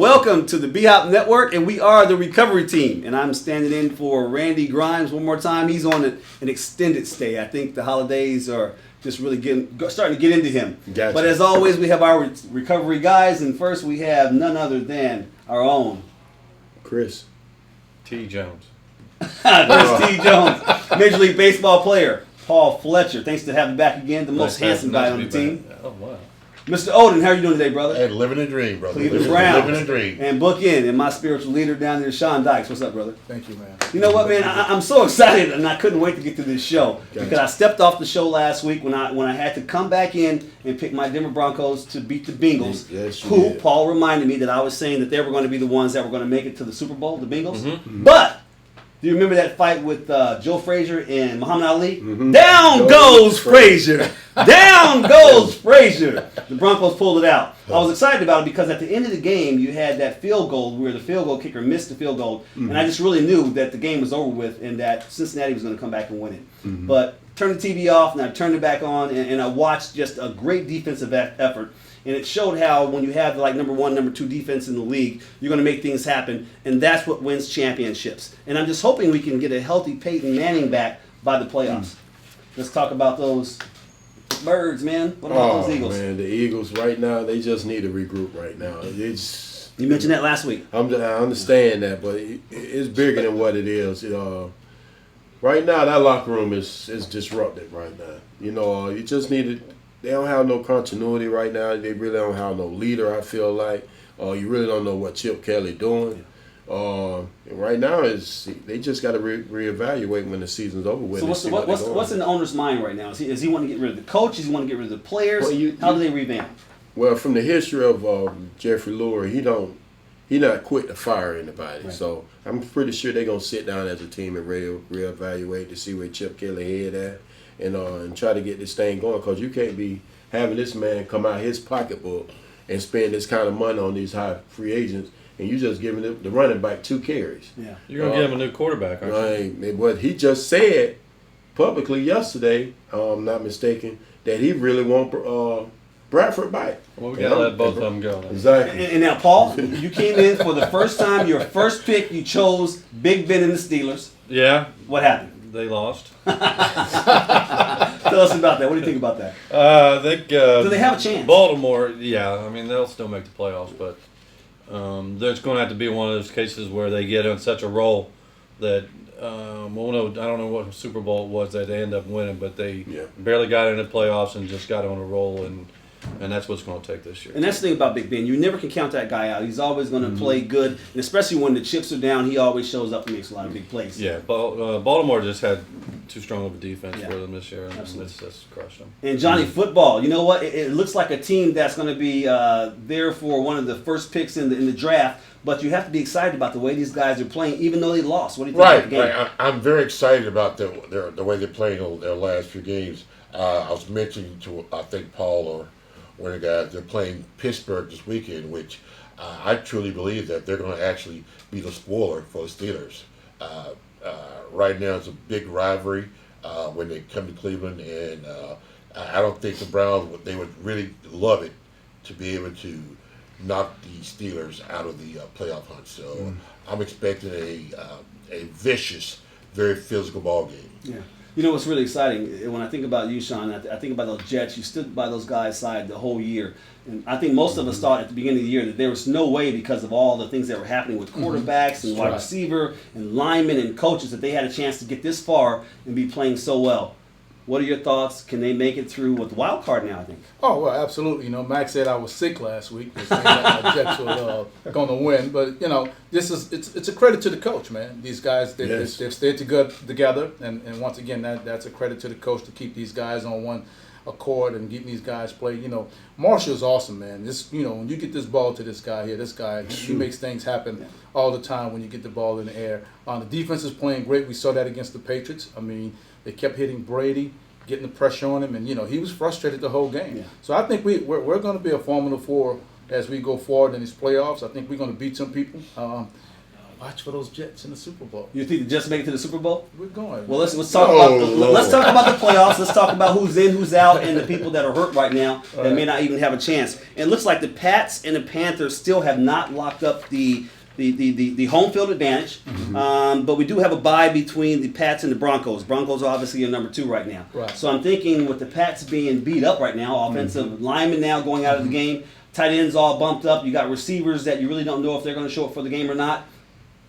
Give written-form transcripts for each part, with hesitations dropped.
Welcome to the BHOPB Network, and we are the recovery team. And I'm standing in for Randy Grimes one more time. He's on an extended stay. I think the holidays are just really starting to get into him. Gotcha. But as always, we have our recovery guys, and first we have none other than our own Chris T. Jones. Chris T. Jones, Major League Baseball player. Paul Fletcher, thanks to have you back again, the most handsome guy on the team. Oh, wow. Mr. Oden, how are you doing today, brother? Hey, living a dream, brother. Cleveland Browns. Living a dream. And bookend, and my spiritual leader down there, Sean Dykes. What's up, brother? Thank you, man. You know what, man? I'm so excited, and I couldn't wait to get to this show because I stepped off the show last week when I had to come back in and pick my Denver Broncos to beat the Bengals. Yes, who did. Paul reminded me that I was saying that they were going to be the ones that were going to make it to the Super Bowl, the Bengals. Mm-hmm. But do you remember that fight with Joe Frazier and Muhammad Ali? Mm-hmm. Down goes Frazier. Down goes Frazier. The Broncos pulled it out. I was excited about it because at the end of the game, you had that field goal where the field goal kicker missed the field goal. Mm-hmm. And I just really knew that the game was over with and that Cincinnati was going to come back and win it. Mm-hmm. But turned the TV off and I turned it back on and I watched just a great defensive effort. And it showed how when you have like number one, number two defense in the league, you're going to make things happen. And that's what wins championships. And I'm just hoping we can get a healthy Peyton Manning back by the playoffs. Let's talk about those birds, man. What about those Eagles? Man, the Eagles right now, they just need to regroup right now. You mentioned that last week. I understand that, but it's bigger than what it is. Right now, that locker room is disrupted right now. You just need to. They don't have no continuity right now. They really don't have no leader, I feel like. You really don't know what Chip Kelly doing. And right now, they just got to reevaluate when the season's over with. So what's in the owner's mind right now? Is he want to get rid of the coach? Does he want to get rid of the players? How do they revamp? Well, from the history of Jeffrey Lurie, he not quick to fire anybody. Right. So I'm pretty sure they're going to sit down as a team and reevaluate to see where Chip Kelly head at. And try to get this thing going because you can't be having this man come out his pocketbook and spend this kind of money on these high free agents and you just giving the running back 2 carries. Yeah, you're going to give him a new quarterback, aren't you? What he just said publicly yesterday, I'm not mistaken, that he really want Bradford back. Well, we got to let both of them go. Exactly. And now, Paul, you came in for the first time, your first pick, you chose Big Ben and the Steelers. Yeah. What happened? They lost. Tell us about that. What do you think about that? I think. Do they have a chance? Baltimore, yeah. I mean, they'll still make the playoffs, but there's going to have to be one of those cases where they get on such a roll that, I don't know what Super Bowl it was that they end up winning, but they barely got into the playoffs and just got on a roll, and that's what's going to take this year. And that's the thing about Big Ben. You never can count that guy out. He's always going to play good, and especially when the chips are down, he always shows up and makes a lot of big plays. Yeah, Baltimore just had too strong of a defense for them this year, and Absolutely. it's crushed them. And Johnny Football, you know what? It looks like a team that's going to be there for one of the first picks in the draft, but you have to be excited about the way these guys are playing, even though they lost. What do you think about the game? Right. I'm very excited about the way they're playing their last few games. I was mentioning to, I think, Paul or one of the guys, they're playing Pittsburgh this weekend, which I truly believe that they're going to actually be the spoiler for the Steelers. Right now, it's a big rivalry when they come to Cleveland, and I don't think the Browns they would really love it to be able to knock the Steelers out of the playoff hunt. So I'm expecting a vicious, very physical ball game. Yeah. You know what's really exciting? When I think about you, Sean, I think about those Jets. You stood by those guys' side the whole year. And I think most of us thought at the beginning of the year that there was no way because of all the things that were happening with quarterbacks and wide receiver and linemen and coaches that they had a chance to get this far and be playing so well. What are your thoughts? Can they make it through with the wild card now, I think? Oh, well, absolutely. Max said I was sick last week. Saying that the Jets were going to win. But, it's a credit to the coach, man. These guys, they've stayed together. And once again, that's a credit to the coach to keep these guys on one accord and getting these guys play. Marshall's awesome, man. When you get this ball to this guy here, he makes things happen all the time when you get the ball in the air. The defense is playing great. We saw that against the Patriots. I mean, they kept hitting Brady, getting the pressure on him, and he was frustrated the whole game. Yeah. So I think we're going to be a Formula 4 as we go forward in these playoffs. I think we're going to beat some people. Watch for those Jets in the Super Bowl. You think the Jets make it to the Super Bowl? We're going. Well, let's talk about the playoffs. Let's talk about who's in, who's out, and the people that are hurt right now that may not even have a chance. And it looks like the Pats and the Panthers still have not locked up the home field advantage. But we do have a bye between the Pats and the Broncos. Broncos are obviously number 2 right now. Right. So I'm thinking with the Pats being beat up right now, offensive linemen now going out of the game, tight ends all bumped up, you got receivers that you really don't know if they're going to show up for the game or not.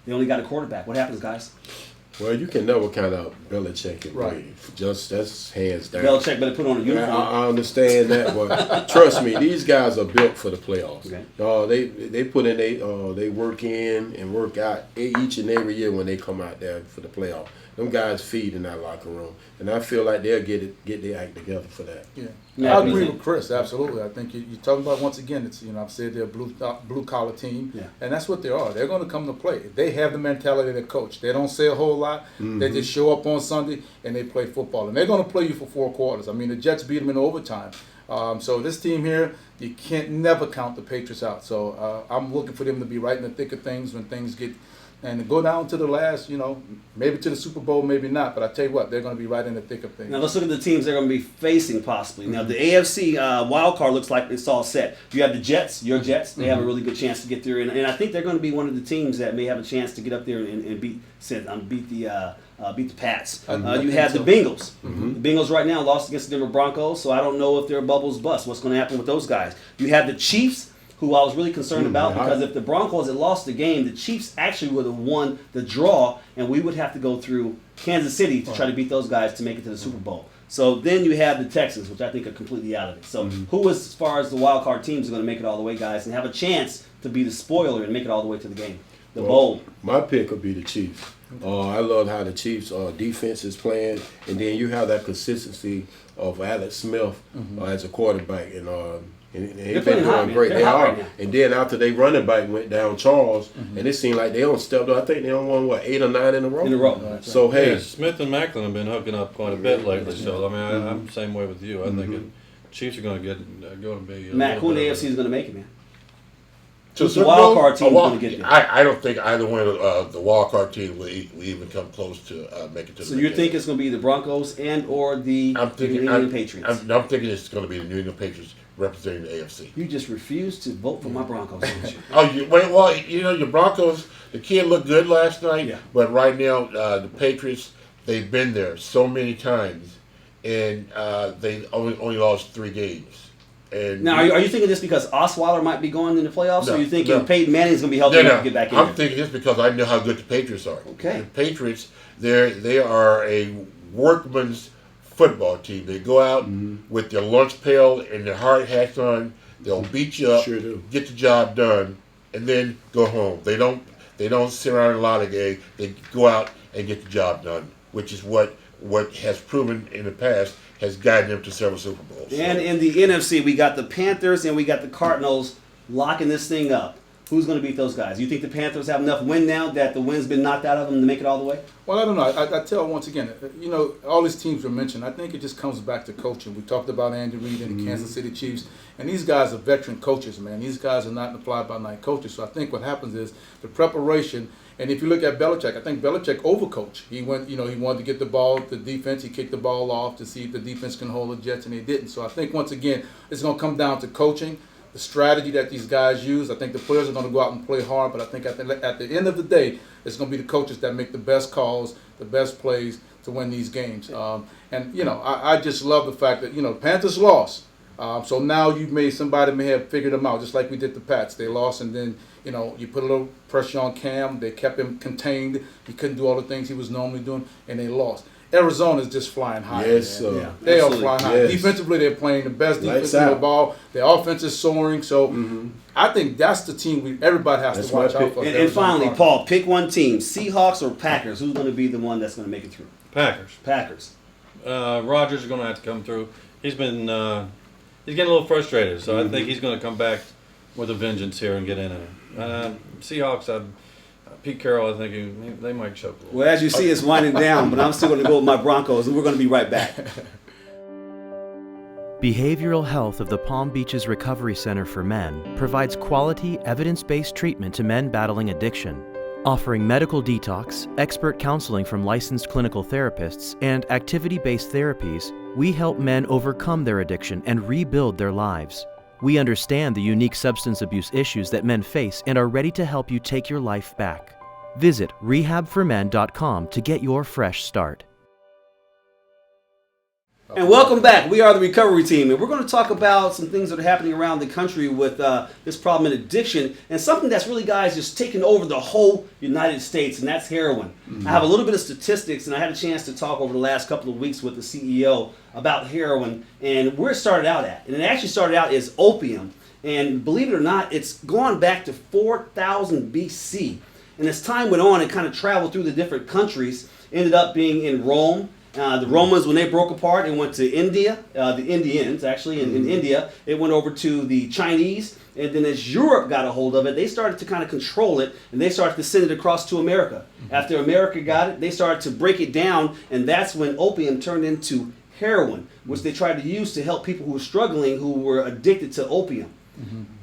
They only got a quarterback. What happens, guys? Well, you can never count out Belichick and Right. Brady. Just that's hands down. Belichick better put on a uniform. I understand that, but trust me, these guys are built for the playoffs. Okay. They put in they work in and work out each and every year when they come out there for the playoff. Them guys feed in that locker room, and I feel like they'll get their act together for that. Yeah, I agree with Chris. Absolutely, I think you're talking about once again. It's I've said they're a blue collar team, and that's what they are. They're going to come to play. They have the mentality of the coach. They don't say a whole lot. They just show up on Sunday and they play football, and they're going to play you for 4 quarters. I mean, the Jets beat them in overtime. So this team here, you can't never count the Patriots out. So I'm looking for them to be right in the thick of things when things get. And to go down to the last, maybe to the Super Bowl, maybe not. But I tell you what, they're going to be right in the thick of things. Now let's look at the teams they're going to be facing possibly. Now the AFC wild card looks like it's all set. You have the Jets, your Jets. They have a really good chance to get there, and I think they're going to be one of the teams that may have a chance to get up there and beat the Pats. You have the Bengals. The Bengals right now lost against the Denver Broncos, so I don't know if their bubbles bust. What's going to happen with those guys? You have the Chiefs, who I was really concerned about, because if the Broncos had lost the game, the Chiefs actually would have won the draw, and we would have to go through Kansas City to try to beat those guys to make it to the Super Bowl. So then you have the Texans, which I think are completely out of it. So who, as far as the wild card teams, are going to make it all the way, guys, and have a chance to be the spoiler and make it all the way to the game, the bowl? My pick would be the Chiefs. I love how the Chiefs' defense is playing, and then you have that consistency of Alex Smith as a quarterback, and they've been doing great. They are. Right, and then after they running back went down Charles, and it seemed like they don't step up. I think they don't won 8 or 9 in a row. Right. So hey, Smith and Macklin have been hooking up quite a bit lately. So I mean, I'm the same way with you. I think Chiefs are going to be. Matt, who in the AFC is going to make it, man? So the wild card team is going to get there? I don't think either one of the wild card team will even come close to make it to the. So you think it's going to be the Broncos and or the New England Patriots? I'm thinking it's going to be the New England Patriots representing the AFC. You just refuse to vote for my Broncos, didn't you? Well, your Broncos, the kid looked good last night, but right now the Patriots, they've been there so many times, and they only lost 3 games. And now, are you thinking this because Osweiler might be going in the playoffs, or are you thinking Peyton Manning's going to be healthy enough to get back in I'm there? thinking this because I know how good the Patriots are. Okay. The Patriots, they are a workman's football team. They go out with their lunch pail and their hard hats on. They'll beat you up, get the job done, and then go home. They don't sit around and lollygag. They go out and get the job done, which is what has proven in the past has guided them to several Super Bowls. And in the NFC, we got the Panthers and we got the Cardinals locking this thing up. Who's going to beat those guys? You think the Panthers have enough win now that the wind's been knocked out of them to make it all the way? Well, I don't know. I tell once again, all these teams were mentioned. I think it just comes back to coaching. We talked about Andy Reid and the Kansas City Chiefs, and these guys are veteran coaches, man. These guys are not fly-by-night coaches. So I think what happens is the preparation. And if you look at Belichick, I think Belichick overcoached. He went, he wanted to get the ball to defense. He kicked the ball off to see if the defense can hold the Jets, and they didn't. So I think once again, it's going to come down to coaching, the strategy that these guys use. I think the players are going to go out and play hard, but I think at the end of the day, it's going to be the coaches that make the best calls, the best plays to win these games. I just love the fact that Panthers lost. So now somebody may have figured them out, just like we did the Pats. They lost, and then you put a little pressure on Cam. They kept him contained. He couldn't do all the things he was normally doing, and they lost. Arizona's just flying high. Yes, man. sir. They are flying high. Defensively, they're playing the best defense in the ball. Their offense is soaring. So I think that's the team everybody has to watch out for. And finally, Paul, pick one team: Seahawks or Packers. Who's going to be the one that's going to make it through? Packers. Rodgers is going to have to come through. He's been he's getting a little frustrated, so I think he's going to come back with a vengeance here and get in there. Seahawks, Pete Carroll, I think they might choke a little. Well, as you see, it's winding down, but I'm still going to go with my Broncos, and we're going to be right back. Behavioral Health of the Palm Beaches Recovery Center for Men provides quality, evidence-based treatment to men battling addiction. Offering medical detox, expert counseling from licensed clinical therapists, and activity-based therapies, we help men overcome their addiction and rebuild their lives. We understand the unique substance abuse issues that men face and are ready to help you take your life back. Visit rehabformen.com to get your fresh start. And welcome back. We are the recovery team, and we're going to talk about some things that are happening around the country with this problem in addiction, and something that's really, guys, just taking over the whole United States, and that's heroin. I have a little bit of statistics, and I had a chance to talk over the last couple of weeks with the CEO about heroin and where it started out at. And it actually started out as opium, and believe it or not, it's gone back to 4000 BC. And as time went on, it kind of traveled through the different countries, ended up being in Rome. The Romans, when they broke apart, it went to India, the Indians actually, in India. It went over to the Chinese, and then as Europe got a hold of it, they started to kind of control it, and they started to send it across to America. After America got it, they started to break it down, and that's when opium turned into heroin, which they tried to use to help people who were struggling, who were addicted to opium.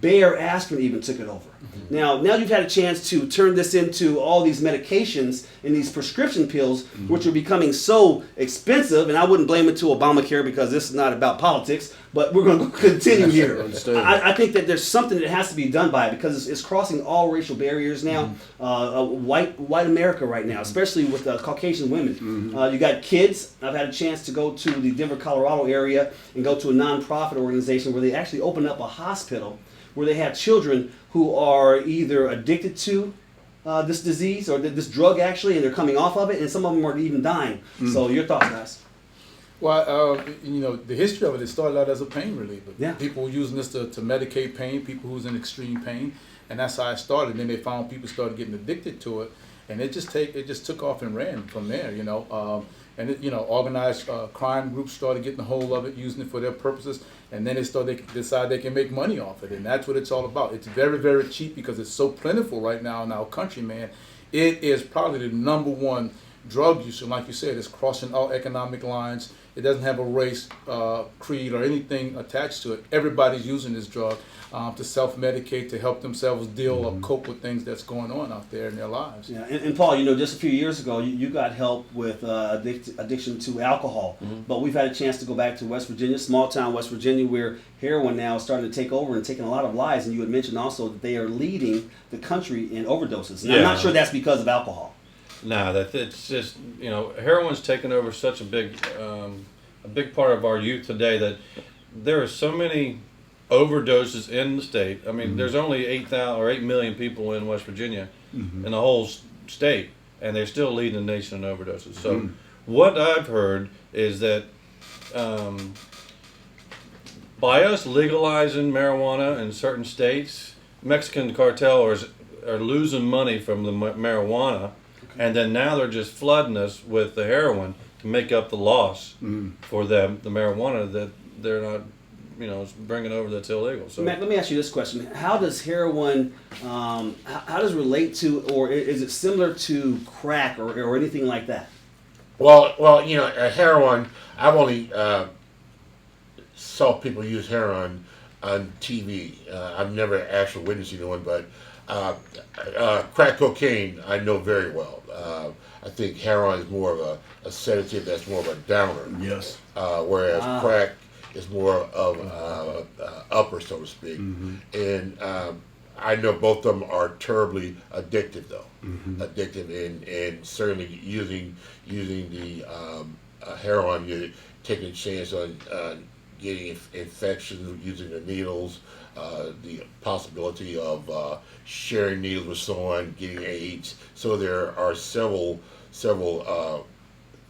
Bayer aspirin even took it over. Now you've had a chance to turn this into all these medications and these prescription pills, which are becoming so expensive, and I wouldn't blame it to Obamacare because this is not about politics, but we're going to continue here. I think that there's something that has to be done by it because it's crossing all racial barriers now. White America right now, especially with Caucasian women. You got kids. I've had a chance to go to the Denver, Colorado area and go to a nonprofit organization where they actually opened up a hospital where they have children who are either addicted to this disease or this drug actually, and they're coming off of it, and some of them are even dying. So your thoughts, guys? Well, the history of it started out as a pain reliever. Yeah. People were using this to medicate pain, people who's in extreme pain, and that's how it started. Then they found people started getting addicted to it, and it just took off and ran from there. Organized crime groups started getting a hold of it, using it for their purposes, and then they decide they can make money off it, and that's what it's all about. It's very, very cheap because it's so plentiful right now in our country, man. It is probably the number one drug use, and like you said, it's crossing all economic lines. It doesn't have a race, creed, or anything attached to it. Everybody's using this drug to self-medicate, to help themselves deal or cope with things that's going on out there in their lives. Yeah, and Paul, just a few years ago, you got help with addiction to alcohol. But we've had a chance to go back to West Virginia, small town West Virginia, where heroin now is starting to take over and taking a lot of lives. And you had mentioned also that they are leading the country in overdoses. And I'm not sure that's because of alcohol. No, it's just heroin's taken over such a big part of our youth today that there are so many overdoses in the state. I mean, there's only 8 million people in West Virginia, in the whole state, and they're still leading the nation in overdoses. So, what I've heard is that by us legalizing marijuana in certain states, Mexican cartel are losing money from the marijuana. And then now they're just flooding us with the heroin to make up the loss for them, the marijuana that they're not, bringing over that's illegal. So, Matt, let me ask you this question: how does heroin, how does it relate to, or is it similar to crack or anything like that? Well, heroin. I've only saw people use heroin on TV. I've never actually witnessed one, but crack cocaine I know very well. I think heroin is more of a sedative that's more of a downer. Yes. Whereas crack is more of upper, so to speak. And I know both of them are terribly addictive, though. Addictive, and certainly using the heroin, you're taking a chance on getting infections using the needles. The possibility of sharing needles with someone, getting AIDS. So there are several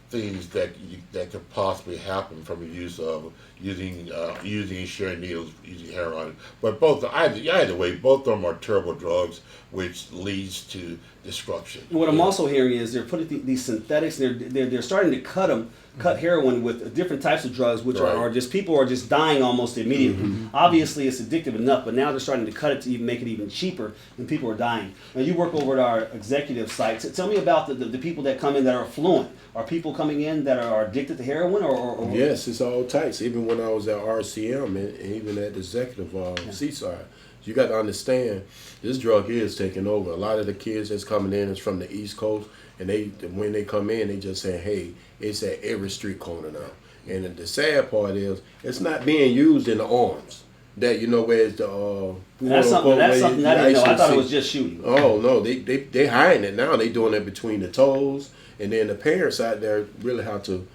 things that could possibly happen from the use of using and sharing needles using heroin. But either way, both of them are terrible drugs, which leads to destruction. What I'm also hearing is they're putting these synthetics. They're starting to cut heroin with different types of drugs, which are just, people are just dying almost immediately. Obviously, it's addictive enough, but now they're starting to cut it to even make it even cheaper, and people are dying. Now, you work over at our executive site. So tell me about the people that come in that are affluent. Are people coming in that are addicted to heroin, or Yes, it's all types. Even when I was at RCM and even at the executive Seaside, You got to understand, this drug is taking over. A lot of the kids that's coming in is from the East Coast, and when they come in, they just say, hey, it's at every street corner now. And the sad part is, it's not being used in the arms. That, where's the that's something I didn't know. I thought it was just shooting. Oh no, they hiding it now. They doing it between the toes, and then the parents out there really have to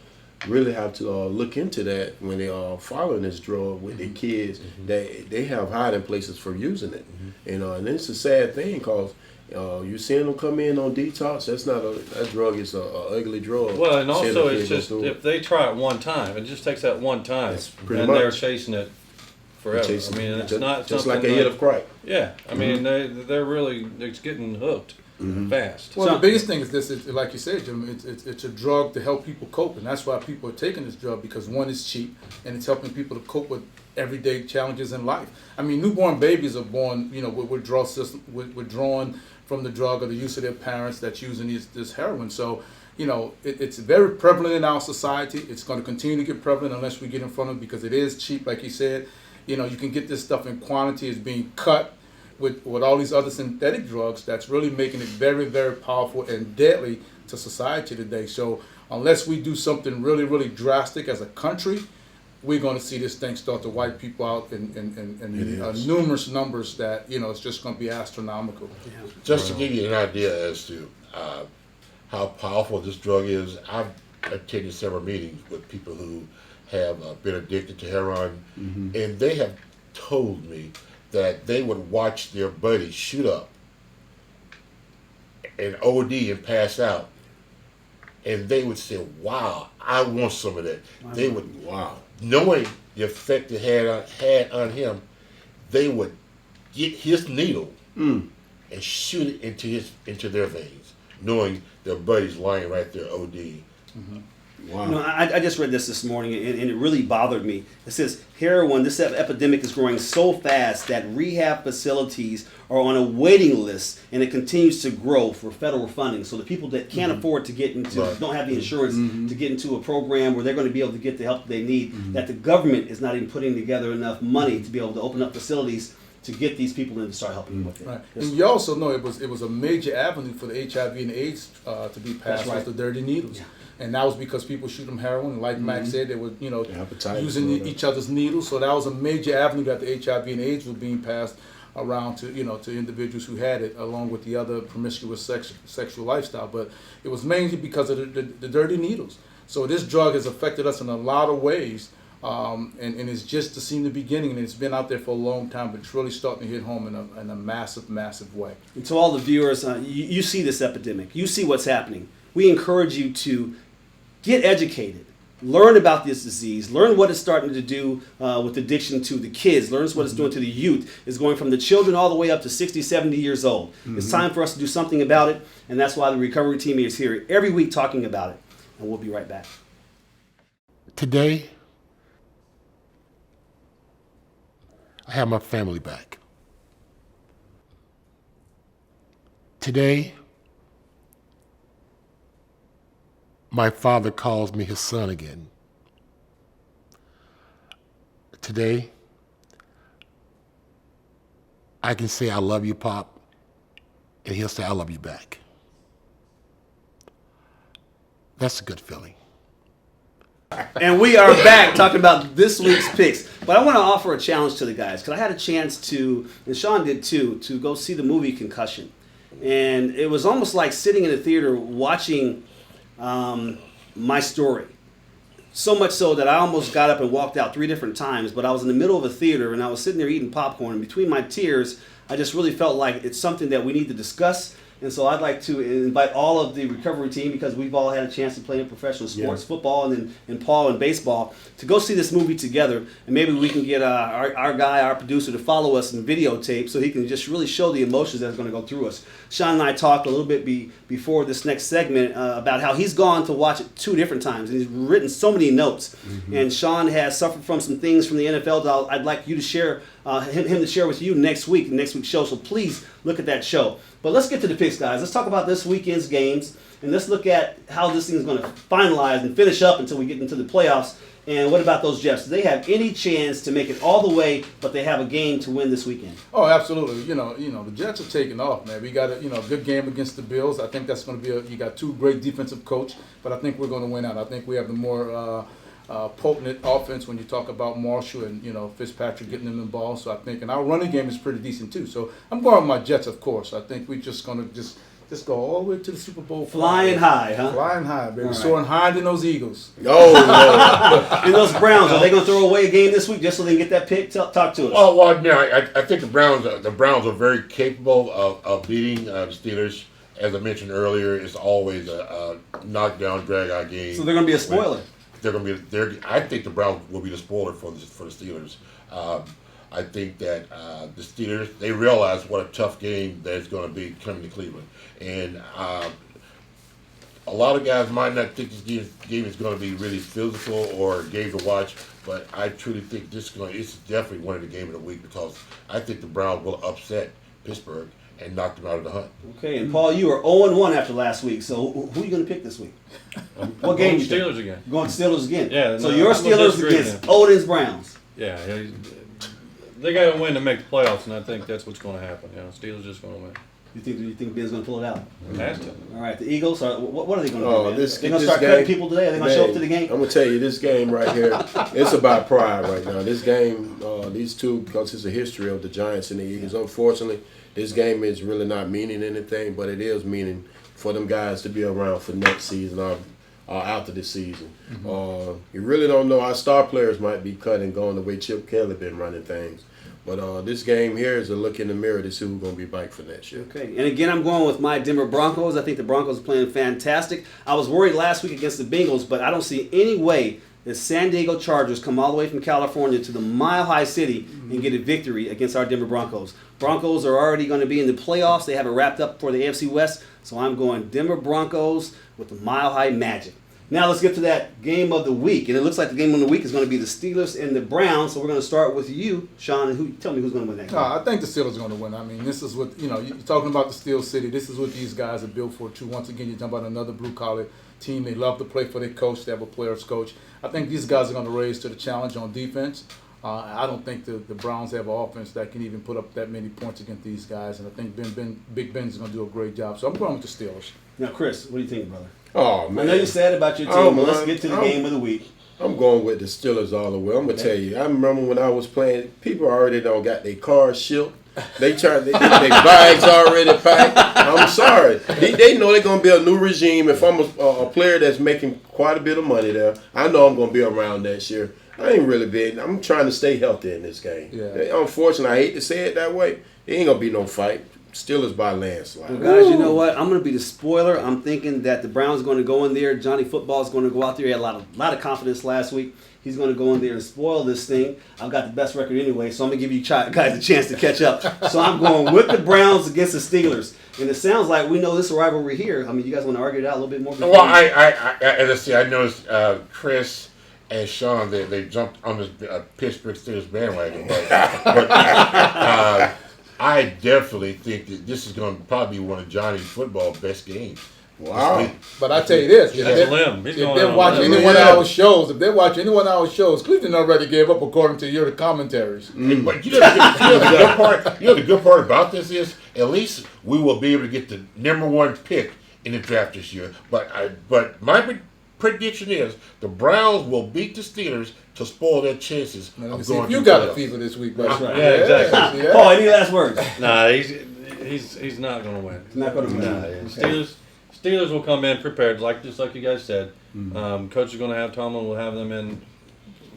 look into that when they are following this drug with their kids. They have hiding places for using it, and it's a sad thing because you seeing them come in on detox. That drug is a ugly drug. Well, and also it's just if they try it one time, it just takes that one time, and they're chasing it forever. I mean, it's not just like a hit of crack. Yeah, I mean they're getting hooked fast. Well, the biggest thing is this: like you said, Jim. It's a drug to help people cope, and that's why people are taking this drug, because one, is cheap, and it's helping people to cope with everyday challenges in life. I mean, newborn babies are born, with withdrawal system, withdrawn from the drug or the use of their parents that's using this heroin. So, it's very prevalent in our society. It's going to continue to get prevalent unless we get in front of it, because it is cheap, like you said. You can get this stuff in quantity. It's being cut with all these other synthetic drugs that's really making it very, very powerful and deadly to society today. So unless we do something really, really drastic as a country, we're going to see this thing start to wipe people out in numerous numbers that, it's just going to be astronomical. Yeah. Just to give you an idea as to how powerful this drug is, I've attended several meetings with people who have been addicted to heroin, and they have told me that they would watch their buddies shoot up and OD and pass out, and they would say, wow, I want some of that. They would, knowing the effect it had on him, they would get his needle and shoot it into their veins, knowing their buddies lying right there OD. Wow. I just read this morning, and it really bothered me. It says heroin, this epidemic is growing so fast that rehab facilities are on a waiting list, and it continues to grow for federal funding. So the people that can't afford to get into, don't have the insurance to get into a program where they're going to be able to get the help they need, that the government is not even putting together enough money to be able to open up facilities to get these people in to start helping them with it. Right. And you also know it was a major avenue for the HIV and AIDS to be passed, with the dirty needles. Yeah. And that was because people shoot them heroin, and like Max said, they were, using each other's needles. So that was a major avenue that the HIV and AIDS was being passed around to, to individuals who had it, along with the other promiscuous sexual lifestyle. But it was mainly because of the dirty needles. So this drug has affected us in a lot of ways, and it's just seen the beginning, and it's been out there for a long time, but it's really starting to hit home in a massive, massive way. And to all the viewers, you see this epidemic. You see what's happening. We encourage you to get educated, learn about this disease, learn what it's starting to do with addiction to the kids, learn what it's doing to the youth. It's going from the children all the way up to 60, 70 years old. It's time for us to do something about it, and that's why the recovery team is here every week talking about it. And we'll be right back. Today, I have my family back. Today, my father calls me his son again. Today, I can say, I love you, Pop, and he'll say, I love you back. That's a good feeling. And we are back talking about this week's picks. But I want to offer a challenge to the guys, because I had a chance to, and Sean did too, to go see the movie Concussion. And it was almost like sitting in a theater watching My Story. So much so that I almost got up and walked out 3 different times, but I was in the middle of a theater and I was sitting there eating popcorn, and between my tears, I just really felt like it's something that we need to discuss. And so I'd like to invite all of the recovery team, because we've all had a chance to play in professional sports, football, and Paul in baseball, to go see this movie together. And maybe we can get our guy, our producer, to follow us and videotape so he can just really show the emotions that's going to go through us. Sean and I talked a little bit before this next segment about how he's gone to watch it 2 different times, and he's written so many notes. And Sean has suffered from some things from the NFL that I'd like you to share, him to share with you next week's show. So please look at that show. But let's get to the picks, guys. Let's talk about this weekend's games, and let's look at how this thing is going to finalize and finish up until we get into the playoffs. And what about those Jets? Do they have any chance to make it all the way, but they have a game to win this weekend? Oh, absolutely. You know, the Jets are taking off, man. We got a good game against the Bills. I think that's going to be you got two great defensive coach, but I think we're going to win out. I think we have the more potent offense when you talk about Marshall and Fitzpatrick getting them the ball. So I think, and our running game is pretty decent too. So I'm going with my Jets, of course. I think we're just going to just go all the way to the Super Bowl. Flying high, huh? Flying high, baby. Right. Soaring higher than those Eagles. Oh, And those Browns, are they going to throw away a game this week just so they can get that pick? Talk to us. Well, no, I think the Browns are very capable of beating the Steelers. As I mentioned earlier, it's always a knockdown, drag-out game. So they're going to be a spoiler. I think the Browns will be the spoiler for the Steelers. I think that the Steelers, they realize what a tough game that it's going to be coming to Cleveland. And a lot of guys might not think this game is going to be really physical or a game to watch, but I truly think it's definitely one of the game of the week because I think the Browns will upset Pittsburgh and knock them out of the hunt. Okay, and Paul, you are 0-1 after last week, so who are you going to pick this week? What game? Steelers again. Going Steelers again. Yeah. So no, your I'm gonna Steelers disagree against with Oden's Browns. Yeah, they got to win to make the playoffs, and I think that's what's going to happen. Steelers just going to win. You think Ben's going to pull it out? It has to. All right, the Eagles are. What are they going to do? Man? this They're going to this start cutting game- people today. Are they going to show up to the game? I'm gonna tell you, this game right here, it's about pride right now. This game, these two, because it's a history of the Giants and the Eagles. Unfortunately, this game is really not meaning anything, but it is meaning for them guys to be around for next season or after this season. You really don't know. Our star players might be cut and going the way Chip Kelly been running things. But this game here is a look in the mirror to see who's going to be back for next year. Okay, and again, I'm going with my Denver Broncos. I think the Broncos are playing fantastic. I was worried last week against the Bengals, but I don't see any way that San Diego Chargers come all the way from California to the Mile High City and get a victory against our Denver Broncos. Broncos are already going to be in the playoffs. They have it wrapped up for the AFC West, so I'm going Denver Broncos with the Mile High Magic. Now let's get to that game of the week, and it looks like the game of the week is going to be the Steelers and the Browns. So we're going to start with you, Sean, and tell me who's going to win that game. I think the Steelers are going to win. I mean, this is what, you're talking about the Steel City. This is what these guys are built for, too. Once again, you're talking about another blue-collar team. They love to play for their coach. They have a player's coach. I think these guys are going to raise to the challenge on defense. I don't think the Browns have an offense that can even put up that many points against these guys, and I think Big Ben's going to do a great job. So I'm going with the Steelers. Now, Chris, what do you think, brother? Oh, I man. know you're sad about your team, but let's get to the game of the week. I'm going with the Steelers all the way. I'm going to tell you, I remember when I was playing, people already got their cars shipped. They their bags already packed. I'm sorry. They know they're going to be a new regime. If I'm a player that's making quite a bit of money there, I know I'm going to be around next year. I ain't really big. I'm trying to stay healthy in this game. Yeah. Unfortunately, I hate to say it that way. There ain't going to be no fight. Steelers by landslide. Well, guys, you know what? I'm going to be the spoiler. I'm thinking that the Browns are going to go in there. Johnny Football is going to go out there. He had a lot of confidence last week. He's going to go in there and spoil this thing. I've got the best record anyway, so I'm going to give you guys a chance to catch up. So I'm going with the Browns against the Steelers. And it sounds like we know this rivalry here. I mean, you guys want to argue it out a little bit more? Well, I as I say, I noticed Chris and Sean, they jumped on this Pittsburgh Steelers bandwagon. But I definitely think that this is going to probably be one of Johnny's football best games. Wow. But I tell you this, if That's a limb. He's going they're out watching on a any limb. one of our shows, Cleveland already gave up according to your commentaries. But you know the good part about this is at least we will be able to get the number one pick in the draft this year. But my prediction is the Browns will beat the Steelers to spoil their chances of going. You to got the a playoffs. fever this week, buddy. That's right. Yeah, exactly. Yeah. Paul, any last words? Nah, he's not going to win. He's not going to win. Nah, Okay. Steelers will come in prepared, just like you guys said. Coach is going to have Tomlin will have them in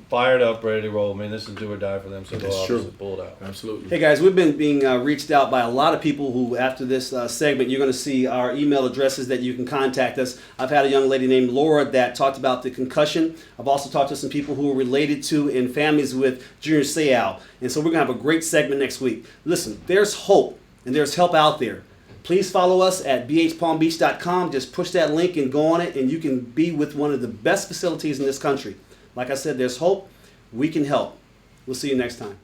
fired up, ready to roll. I mean, this is do or die for them, so they'll obviously pull it out. Absolutely. Hey guys, we've been being reached out by a lot of people who, after this segment, you're going to see our email addresses that you can contact us. I've had a young lady named Laura that talked about the concussion. I've also talked to some people who are related to and families with Junior Seau. And so we're going to have a great segment next week. Listen, there's hope and there's help out there. Please follow us at bhpalmbeach.com. Just push that link and go on it, and you can be with one of the best facilities in this country. Like I said, there's hope. We can help. We'll see you next time.